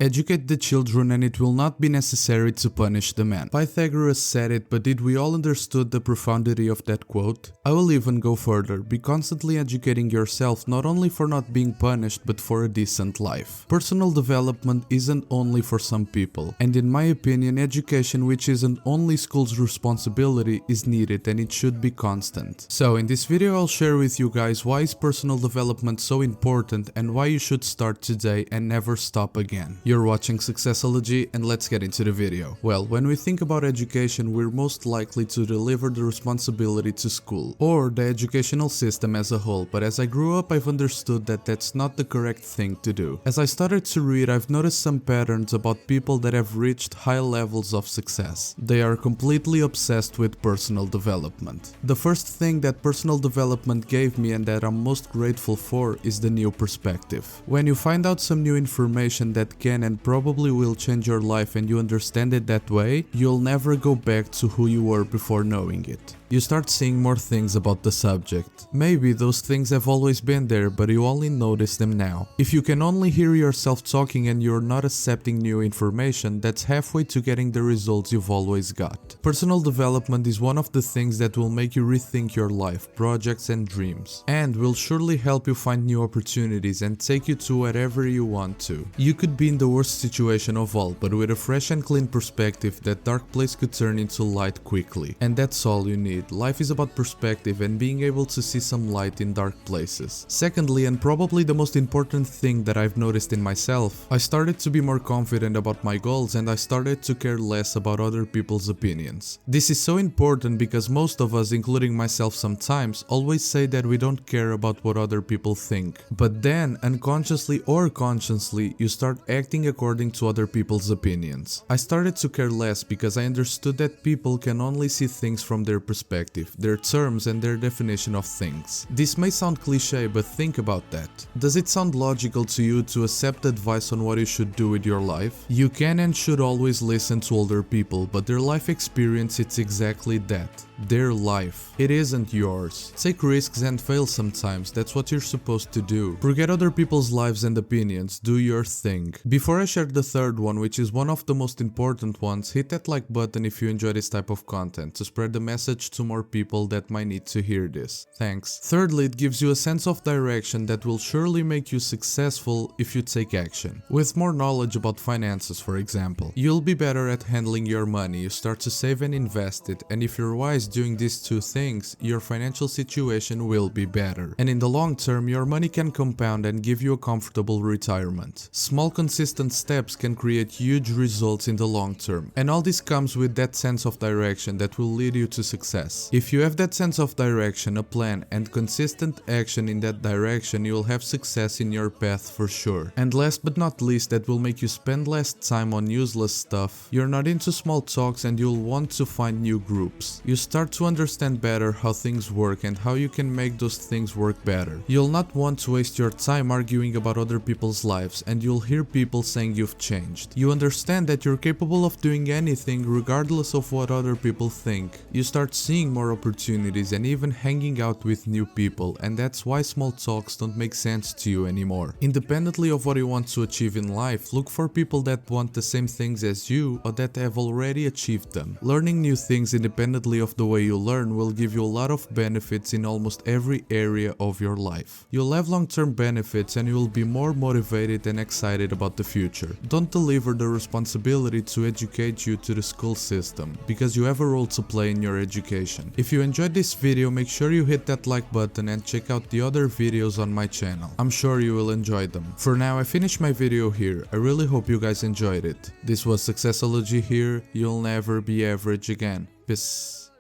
Educate the children and it will not be necessary to punish the man. Pythagoras said it, but did we all understood the profundity of that quote? I will even go further. Be constantly educating yourself not only for not being punished but for a decent life. Personal development isn't only for some people, and in my opinion education, which isn't only school's responsibility, is needed and it should be constant. So in this video I'll share with you guys why is personal development so important and why you should start today and never stop again. You're watching Successology and let's get into the video. Well, when we think about education, we're most likely to deliver the responsibility to school or the educational system as a whole, but as I grew up I've understood that that's not the correct thing to do. As I started to read, I've noticed some patterns about people that have reached high levels of success. They are completely obsessed with personal development. The first thing that personal development gave me and that I'm most grateful for is the new perspective. When you find out some new information that can and probably will change your life and you understand it that way, you'll never go back to who you were before knowing it. You start seeing more things about the subject. Maybe those things have always been there, but you only notice them now. If you can only hear yourself talking and you're not accepting new information, that's halfway to getting the results you've always got. Personal development is one of the things that will make you rethink your life, projects and dreams, and will surely help you find new opportunities and take you to wherever you want to. You could be in the worst situation of all, but with a fresh and clean perspective, that dark place could turn into light quickly. And that's all you need. Life is about perspective and being able to see some light in dark places. Secondly, and probably the most important thing that I've noticed in myself, I started to be more confident about my goals and I started to care less about other people's opinions. This is so important because most of us, including myself sometimes, always say that we don't care about what other people think. But then, unconsciously or consciously, you start acting according to other people's opinions. I started to care less because I understood that people can only see things from their perspective, their terms and their definition of things. This may sound cliche, but think about that. Does it sound logical to you to accept advice on what you should do with your life? You can and should always listen to older people, but their life experience is exactly that. Their life. It isn't yours. Take risks and fail sometimes, that's what you're supposed to do. Forget other people's lives and opinions, do your thing. Before I share the third one, which is one of the most important ones, hit that like button if you enjoy this type of content, to spread the message to more people that might need to hear this. Thanks. Thirdly, it gives you a sense of direction that will surely make you successful if you take action. With more knowledge about finances, for example, you'll be better at handling your money, you start to save and invest it, and if you're wise doing these two things, your financial situation will be better. And in the long term, your money can compound and give you a comfortable retirement. Small consistent steps can create huge results in the long term. And all this comes with that sense of direction that will lead you to success. If you have that sense of direction, a plan, and consistent action in that direction, you'll have success in your path for sure. And last but not least, that will make you spend less time on useless stuff. You're not into small talks and you'll want to find new groups. You start to understand better how things work and how you can make those things work better. You'll not want to waste your time arguing about other people's lives, and you'll hear people saying you've changed. You understand that you're capable of doing anything regardless of what other people think. You start seeing more opportunities and even hanging out with new people, and that's why small talks don't make sense to you anymore. Independently of what you want to achieve in life, look for people that want the same things as you or that have already achieved them. Learning new things independently of the way you learn will give you a lot of benefits in almost every area of your life. You'll have long-term benefits and you'll be more motivated and excited about the future. Don't deliver the responsibility to educate you to the school system, because you have a role to play in your education. If you enjoyed this video, make sure you hit that like button and check out the other videos on my channel. I'm sure you will enjoy them. For now, I finished my video here. I really hope you guys enjoyed it. This was Successology here. You'll never be average again. Peace.